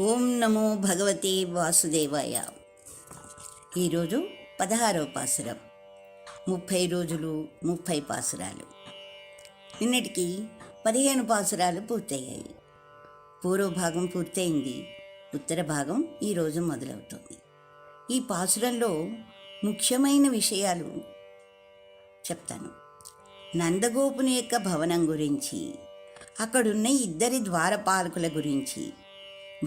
ఓం నమో భగవతే వాసుదేవాయ. ఈరోజు 16వ పాసురం. 30 రోజులు 30 పాసురాలు. నిన్నటికి 15 పాసురాలు పూర్తయ్యాయి. పూర్వ భాగం పూర్తయింది, ఉత్తర భాగం ఈరోజు మొదలవుతుంది. ఈ పాసురంలో ముఖ్యమైన విషయాలు చెప్తాను. నందగోపుని యొక్క భవనం గురించి, అక్కడున్న 2 ద్వారపాలకుల గురించి,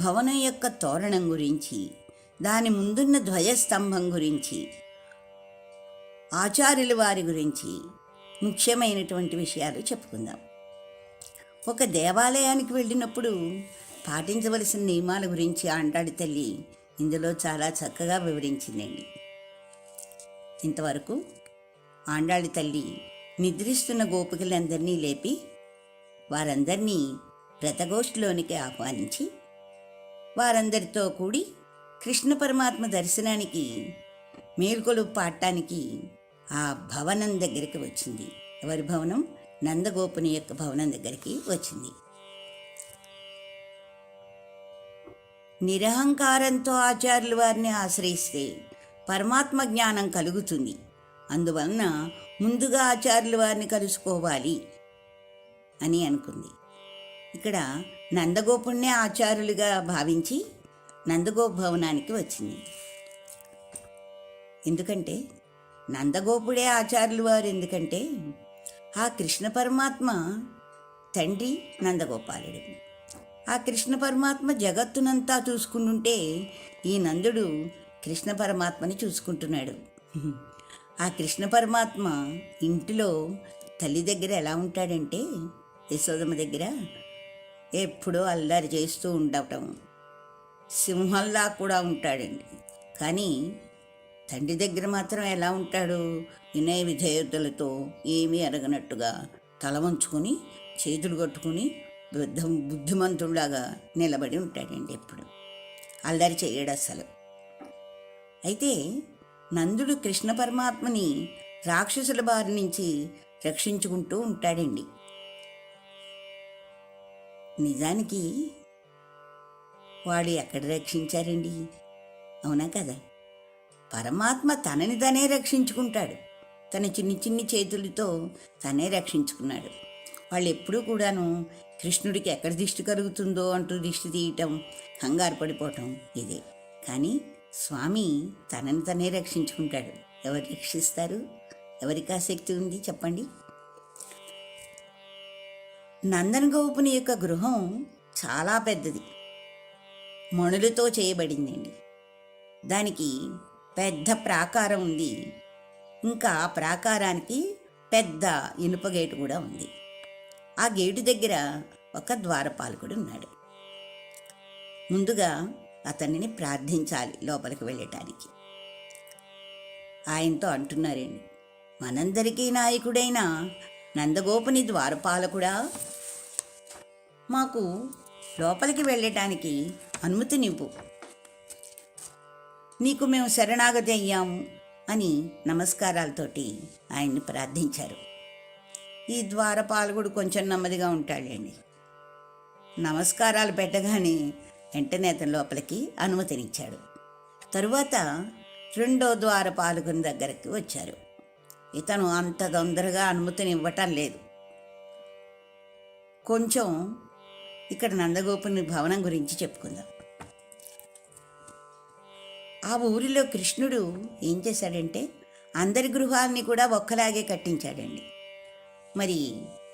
భవనం యొక్క తోరణం గురించి, దాని ముందున్న ధ్వజస్తంభం గురించి, ఆచార్యుల వారి గురించి ముఖ్యమైనటువంటి విషయాలు చెప్పుకుందాం. ఒక దేవాలయానికి వెళ్ళినప్పుడు పాటించవలసిన నియమాల గురించి ఆండాడి తల్లి ఇందులో చాలా చక్కగా వివరించిందండి. ఇంతవరకు ఆండాడి తల్లి నిద్రిస్తున్న గోపికలందరినీ లేపి వారందరినీ వ్రతగోష్ఠిలోనికి ఆహ్వానించి వారందరితో కూడి కృష్ణ పరమాత్మ దర్శనానికి మేల్కొలు పాడటానికి ఆ భవనం దగ్గరికి వచ్చింది. ఎవరి భవనం? నందగోపుని యొక్క భవనం దగ్గరికి వచ్చింది. నిరహంకారంతో ఆచార్యుల వారిని ఆశ్రయిస్తే పరమాత్మ జ్ఞానం కలుగుతుంది. అందువలన ముందుగా ఆచార్యుల వారిని కలుసుకోవాలి అని అనుకుంది. ఇక్కడ నందగోపుణ్ణే ఆచార్యులుగా భావించి నందగోపు భవనానికి వచ్చింది. ఎందుకంటే నందగోపుడే ఆచార్యులు వారు. ఎందుకంటే ఆ కృష్ణ పరమాత్మ తండ్రి నందగోపాలుడు. ఆ కృష్ణ పరమాత్మ జగత్తునంతా చూసుకుంటుంటే ఈ నందుడు కృష్ణ పరమాత్మని చూసుకుంటున్నాడు. ఆ కృష్ణ పరమాత్మ ఇంటిలో తల్లి దగ్గర ఎలా ఉంటాడంటే, యశోదమ్మ దగ్గర ఎప్పుడూ అల్లరి చేస్తూ ఉండటం, సింహంలా కూడా ఉంటాడండి. కానీ తండ్రి దగ్గర మాత్రం ఎలా ఉంటాడు? వినయ విధేయతలతో ఏమీ అరగనట్టుగా తల వంచుకొని చేతులు కట్టుకుని బుద్ధిమంతుడిలాగా నిలబడి ఉంటాడండి. ఎప్పుడు అల్లరి చేయడు అసలు. అయితే నందుడు కృష్ణ పరమాత్మని రాక్షసుల బారి నుంచి రక్షించుకుంటూ ఉంటాడండి. నిజానికి వాడు ఎక్కడ రక్షించారండి? అవునా కదా? పరమాత్మ తనని తనే రక్షించుకుంటాడు. తన చిన్ని చిన్ని చేతులతో తనే రక్షించుకున్నాడు. వాళ్ళు ఎప్పుడూ కూడాను కృష్ణుడికి ఎక్కడ దిష్టి కలుగుతుందో అంటూ దిష్టి తీయటం, కంగారు పడిపోవటం ఇదే. కానీ స్వామి తనని తనే రక్షించుకుంటాడు. ఎవరు రక్షిస్తారు? ఎవరికి ఆసక్తి ఉంది చెప్పండి? నందనగోపుని యొక్క గృహం చాలా పెద్దది, మణులతో చేయబడిందండి. దానికి పెద్ద ప్రాకారం ఉంది. ఇంకా ప్రాకారానికి పెద్ద ఇనుప గేటు కూడా ఉంది. ఆ గేటు దగ్గర ఒక ద్వారపాలకుడు ఉన్నాడు. ముందుగా అతనిని ప్రార్థించాలి లోపలికి వెళ్ళటానికి. ఆయనతో అంటున్నారండి, మనందరికీ నాయకుడైన నందగోపుని ద్వారపాలకుడా, మాకు లోపలికి వెళ్ళటానికి అనుమతినివ్వు. నీకు మేము శరణాగతి అయ్యాము అని నమస్కారాలతోటి ఆయన్ని ప్రార్థించారు. ఈ ద్వారపాలకుడు కొంచెం నెమ్మదిగా ఉంటాడండి. నమస్కారాలు పెట్టగానే వెంటనే అతని లోపలికి అనుమతినిచ్చాడు. తరువాత 2వ ద్వారపాలకుని దగ్గరికి వచ్చారు. ఇతను అంత తొందరగా అనుమతిని ఇవ్వటం లేదు. కొంచెం ఇక్కడ నందగోపుని భవనం గురించి చెప్పుకుందాం. ఆ ఊరిలో కృష్ణుడు ఏం చేశాడంటే అందరి గృహాలని కూడా ఒక్కలాగే కట్టించాడండి. మరి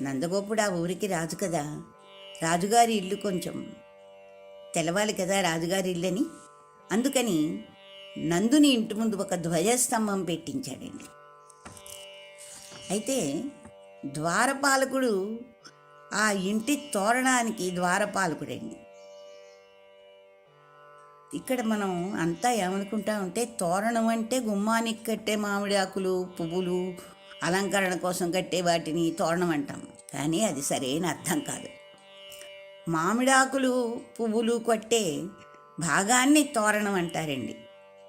నందగోపుడు ఆ ఊరికి రాజు కదా, రాజుగారి ఇల్లు కొంచెం తెలవాలి కదా రాజుగారి ఇల్లు అని. అందుకని నందుని ఇంటి ముందు ఒక ధ్వజస్తంభం పెట్టించాడండి. అయితే ద్వారపాలకుడు ఆ ఇంటి తోరణానికి ద్వారపాలకుడండి. ఇక్కడ మనం అంతా ఏమనుకుంటామంటే తోరణం అంటే గుమ్మానికి కట్టే మామిడి ఆకులు, పువ్వులు, అలంకరణ కోసం కట్టే వాటిని తోరణం అంటాం. కానీ అది సరైన అర్థం కాదు. మామిడాకులు పువ్వులు కట్టే భాగాన్ని తోరణం అంటారండి,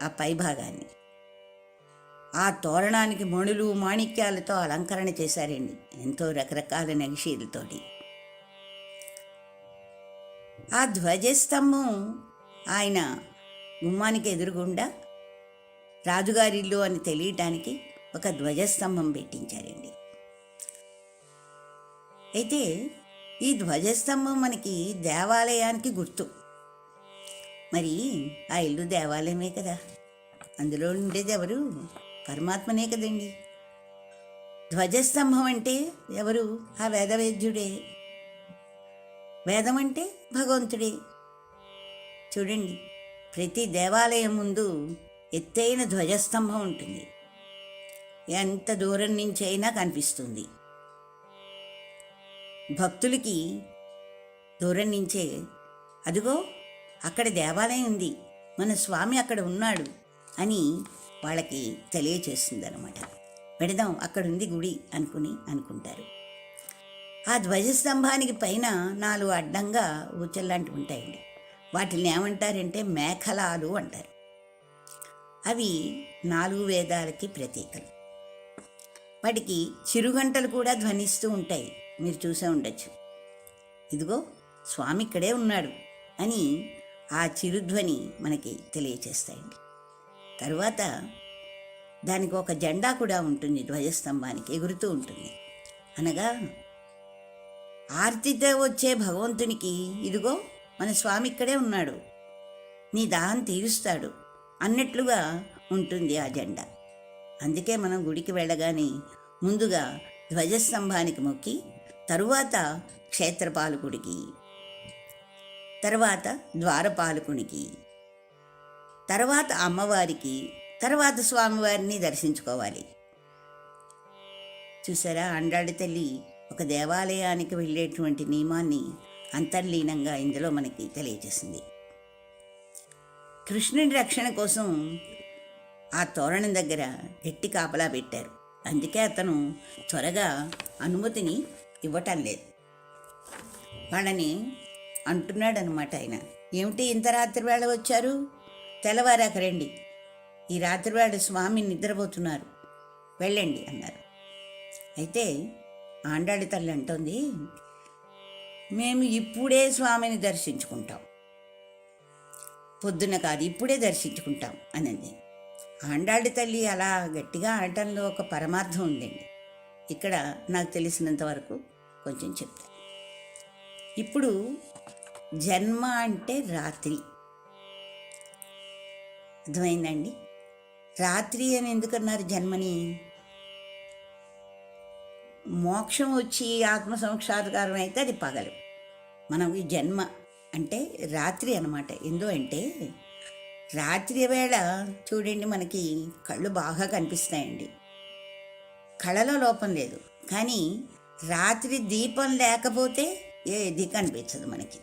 ఆ పై భాగాన్ని. ఆ తోరణానికి మణులు మాణిక్యాలతో అలంకరణ చేశారండి, ఎంతో రకరకాల నగిషీలతోటి. ఆ ధ్వజస్తంభం ఆయన గుమ్మానికి ఎదురుగుండా రాజుగారి ఇల్లు అని తెలియటానికి ఒక ధ్వజస్తంభం పెట్టించారండి. అయితే ఈ ధ్వజస్తంభం మనకి దేవాలయానికి గుర్తు. మరి ఆ ఇల్లు దేవాలయమే కదా, అందులో ఉండేది ఎవరు? పరమాత్మనే కదండి. ధ్వజస్తంభం అంటే ఎవరు? ఆ వేదవేద్యుడే. వేదం అంటే భగవంతుడే. చూడండి, ప్రతి దేవాలయం ముందు ఎత్తైన ధ్వజస్తంభం ఉంటుంది. ఎంత దూరం నుంచి అయినా కనిపిస్తుంది. భక్తులకి దూరం నుంచే అదిగో అక్కడ దేవాలయం ఉంది, మన స్వామి అక్కడ ఉన్నాడు అని వాళ్ళకి తెలియచేస్తుంది అనమాట. పెడదాం, అక్కడ ఉంది గుడి అనుకుంటారు. ఆ ధ్వజస్తంభానికి పైన 4 అడ్డంగా ఊచల్లాంటివి ఉంటాయండి. వాటిని ఏమంటారంటే మేఖలాలు అంటారు. అవి 4 వేదాలకి ప్రతీకలు. వాటికి చిరుగంటలు కూడా ధ్వనిస్తూ ఉంటాయి, మీరు చూసే ఉండొచ్చు. ఇదిగో స్వామి ఇక్కడే ఉన్నాడు అని ఆ చిరుధ్వని మనకి తెలియచేస్తాయండి. తరువాత దానికి ఒక జెండా కూడా ఉంటుంది, ధ్వజస్తంభానికి ఎగురుతూ ఉంటుంది. అనగా ఆర్తితో వచ్చే భగవంతునికి ఇదిగో మన స్వామి ఇక్కడే ఉన్నాడు, నీ దాహం తీరుస్తాడు అన్నట్లుగా ఉంటుంది ఆ జెండా. అందుకే మనం గుడికి వెళ్ళగానే ముందుగా ధ్వజస్తంభానికి మొక్కి, తరువాత క్షేత్రపాలకుడికి, తర్వాత ద్వారపాలకునికి, తర్వాత అమ్మవారికి, తర్వాత స్వామివారిని దర్శించుకోవాలి. చూసారా, ఆండాళ్ళ తల్లి ఒక దేవాలయానికి వెళ్ళేటువంటి నియమాన్ని అంతర్లీనంగా ఇందులో మనకి తెలియజేసింది. కృష్ణుడి రక్షణ కోసం ఆ తోరణం దగ్గర గట్టి కాపలా పెట్టారు. అందుకే అతను త్వరగా అనుమతిని ఇవ్వటం లేదు. వాళ్ళని అంటున్నాడు అనమాట ఆయన, ఏమిటి ఇంత రాత్రి వేళ వచ్చారు? తెల్లవారాక రండి, ఈ రాత్రి వేళ స్వామి నిద్రపోతున్నారు, వెళ్ళండి అన్నారు. అయితే ఆండాడి తల్లి అంటుంది, మేము ఇప్పుడే స్వామిని దర్శించుకుంటాం, పొద్దున కాదు ఇప్పుడే దర్శించుకుంటాం అన్నది. ఆండాడి తల్లి అలా గట్టిగా అనటంలో ఒక పరమార్థం ఉందండి. ఇక్కడ నాకు తెలిసినంత వరకు కొంచెం చెప్తాను. ఇప్పుడు జన్మ అంటే రాత్రి, అర్థమైందండి? రాత్రి అని ఎందుకన్నారు జన్మని? మోక్షం వచ్చి ఆత్మ సాక్షాత్కారం అయితే అది పగలు. మనకి జన్మ అంటే రాత్రి అన్నమాట. ఎందు అంటే రాత్రి వేళ చూడండి, మనకి కళ్ళు బాగా కనిపిస్తాయండి, కళలో లోపం లేదు. కానీ రాత్రి దీపం లేకపోతే ఏది కనిపించదు, మనకి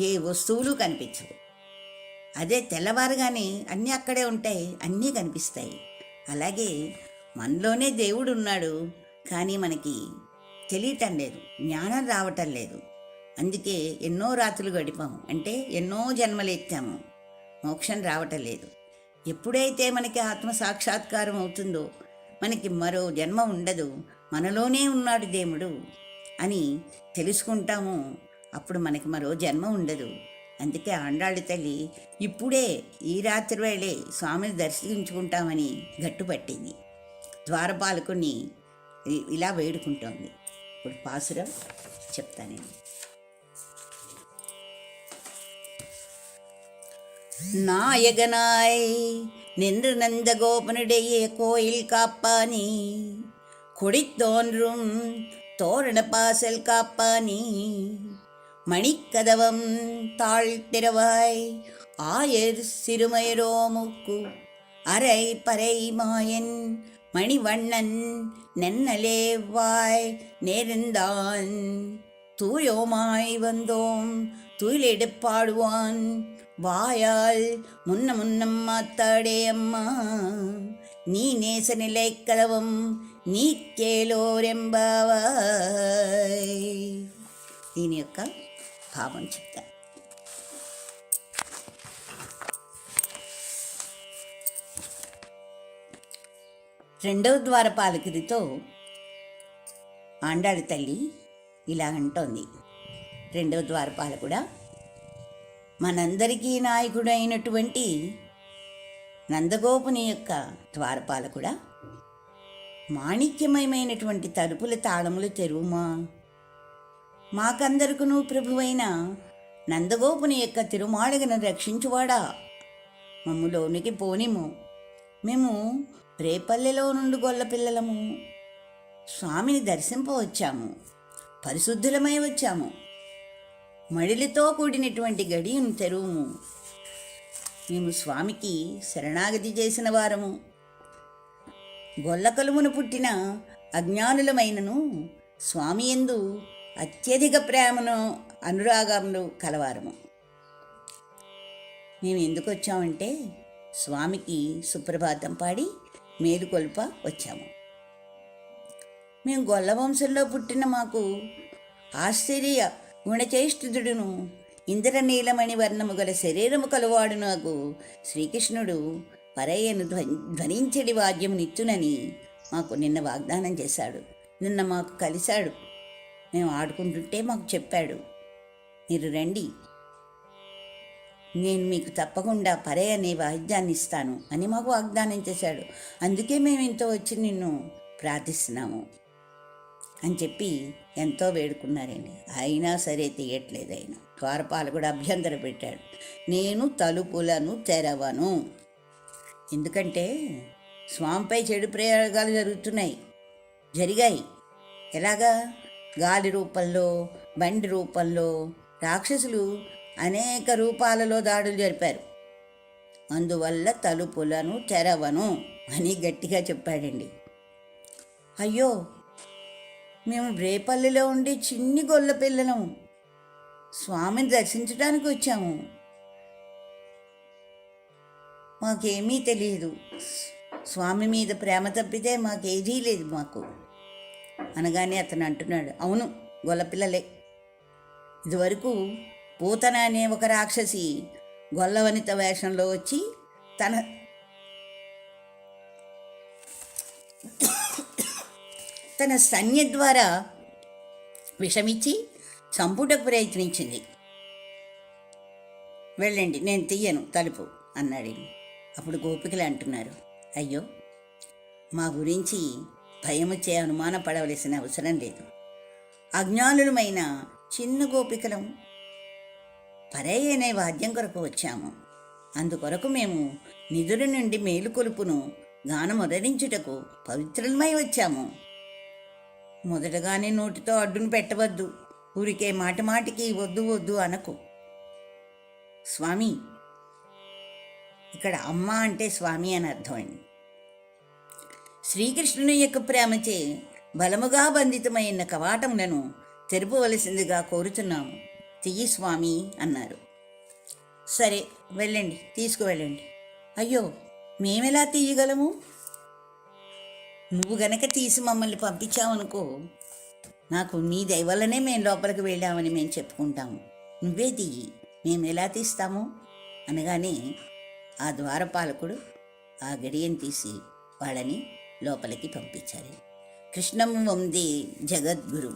ఏ వస్తువులు కనిపించవు. అదే తెల్లవారుగానే అన్నీ అక్కడే ఉంటాయి, అన్నీ కనిపిస్తాయి. అలాగే మనలోనే దేవుడు ఉన్నాడు, కానీ మనకి తెలియటం లేదు, జ్ఞానం రావటం లేదు. అందుకే ఎన్నో రాత్రులు గడిపాము, అంటే ఎన్నో జన్మలు ఎత్తాము, మోక్షం రావటం లేదు. ఎప్పుడైతే మనకి ఆత్మ సాక్షాత్కారం అవుతుందో మనకి మరో జన్మ ఉండదు, మనలోనే ఉన్నాడు దేవుడు అని తెలుసుకుంటాము, అప్పుడు మనకి మరో జన్మ ఉండదు. అందుకే ఆండాళ్ళ తల్లి ఇప్పుడే ఈ రాత్రి వేళే స్వామిని దర్శించుకుంటామని గట్టుపట్టింది. ద్వారపాలకుని ఇలా వేడుకుంటోంది. ఇప్పుడు పాసురం చెప్తానండి. நாயகனாய் நின்று நந்த கோபனுடைய கோயில் காப்பானி, கொடித்தோன்றும் தோரண பாசல் காப்பானி, மணிக்கதவம் தாழ்த்திரவாய் ஆயர் சிறுமைரோமுக்கு அரை பறை மாயன் மணிவண்ணன் நென்னலேவாய் நேர்ந்தான், தூயோமாய் வந்தோம் துயிலெடுப்பாடுவான் வாயால் முன்னம் மாத்தாடே அம்மா, நீ நேச நிலை கலவம் நீ కేలోరెంబావాయ్. దీని యొక్క భావం చెప్తా. రెండవ ద్వారపాలకుడితో ఆండాళ్ళ తల్లి ఇలా అంటోంది. రెండవ ద్వారపాలకుడా, మనందరికీ నాయకుడు అయినటువంటి నందగోపుని యొక్క ద్వారపాలకుడా, మాణిక్యమయమైనటువంటి తలుపుల తాళములు తెరువుమా. మాకందరికును ప్రభువైన నందగోపుని యొక్క తిరుమాళగను రక్షించువాడా, మమ్ములోనికి పోనిము. మేము రేపల్లెలో నుండి గొల్లపిల్లలము. స్వామిని దర్శింపవచ్చాము, పరిశుద్ధులమై వచ్చాము. మడిలితో కూడినటువంటి గడియను తెరువుము. మేము స్వామికి శరణాగతి చేసిన వారము. గొల్లకలుమును పుట్టిన అజ్ఞానులమైనను స్వామి యందు అత్యధిక ప్రేమను అనురాగములు కలవారము. మేము ఎందుకు వచ్చామంటే స్వామికి సుప్రభాతం పాడి మేలుకొల్ప వచ్చాము. మేము గొల్ల వంశంలో పుట్టిన మాకు ఆశ్చర్య గుణచేష్టితుడును ఇంద్రనీలమణి వర్ణము గల శరీరము కలవాడు నాకు శ్రీకృష్ణుడు పరయ్యను ధ్వనించడి వాద్యమునిచ్చునని మాకు నిన్న వాగ్దానం చేశాడు. నిన్న మాకు కలిశాడు. మేము ఆడుకుంటుంటే మాకు చెప్పాడు, మీరు రండి, నేను మీకు తప్పకుండా పరే అనే వాయిద్యాన్ని ఇస్తాను అని మాకు వాగ్దానం చేశాడు. అందుకే మేము ఇంత వచ్చి నిన్ను ప్రార్థిస్తున్నాము అని చెప్పి ఎంతో వేడుకున్నారండి. అయినా సరే తీయట్లేదు. ఆయన ద్వారపాలకుడు అభ్యంతర పెట్టాడు, నేను తలుపులను తెరవను. ఎందుకంటే స్వామిపై చెడు ప్రయోగాలు జరిగాయి. ఎలాగా? గాలి రూపంలో, బండి రూపంలో రాక్షసులు అనేక రూపాలలో దాడులు జరిపారు. అందువల్ల తలుపులను తెరవను అని గట్టిగా చెప్పాడండి. అయ్యో, మేము రేపల్లిలో ఉండి చిన్ని గొల్ల పిల్లలం, స్వామిని దర్శించడానికి వచ్చాము, మాకేమీ తెలియదు, స్వామి మీద ప్రేమ తప్పితే మాకేదీ లేదు మాకు అనగానే అతను అంటున్నాడు, అవును గొల్లపిల్లలే. ఇదివరకు పూతన అనే ఒక రాక్షసి గొల్లవనిత వేషంలో వచ్చి తన సైన్య ద్వారా విషమిచ్చి చంపుటకు ప్రయత్నించింది. వెళ్ళండి, నేను తీయను తలుపు అన్నాడు. అప్పుడు గోపికలు అంటున్నారు, అయ్యో, మా గురించి భయముచ్చే అనుమానపడవలసిన అవసరం లేదు. అజ్ఞానులమైన చిన్న గోపికలం పరే అనే వాద్యం కొరకు వచ్చాము. అందుకొరకు మేము నిధుల నుండి మేలుకొలుపును గానముదరించుటకు పవిత్రులమై వచ్చాము. మొదటగానే నోటితో అడ్డును పెట్టవద్దు, ఊరికే మాటికి వద్దు వద్దు అనకు. స్వామి, ఇక్కడ అమ్మ అంటే స్వామి అని అర్థం అండి. శ్రీకృష్ణుని యొక్క ప్రేమచే బలముగా బంధితమైన కవాటములను తెరుపవలసిందిగా కోరుతున్నాము, తీయి స్వామి అన్నారు. సరే వెళ్ళండి, తీసుకువెళ్ళండి. అయ్యో, మేమెలా తీయగలము? నువ్వు గనక తీసి మమ్మల్ని పంపించావనుకో, నాకు నీ దయ వల్లనే మేము లోపలికి వెళ్ళామని మేము చెప్పుకుంటాము. నువ్వే తీయి, మేము ఎలా తీస్తాము అనగానే ఆ ద్వారపాలకుడు ఆ గడియను తీసి వాళ్ళని లోపలికి పంపించారు. కృష్ణం వందే జగద్గురు.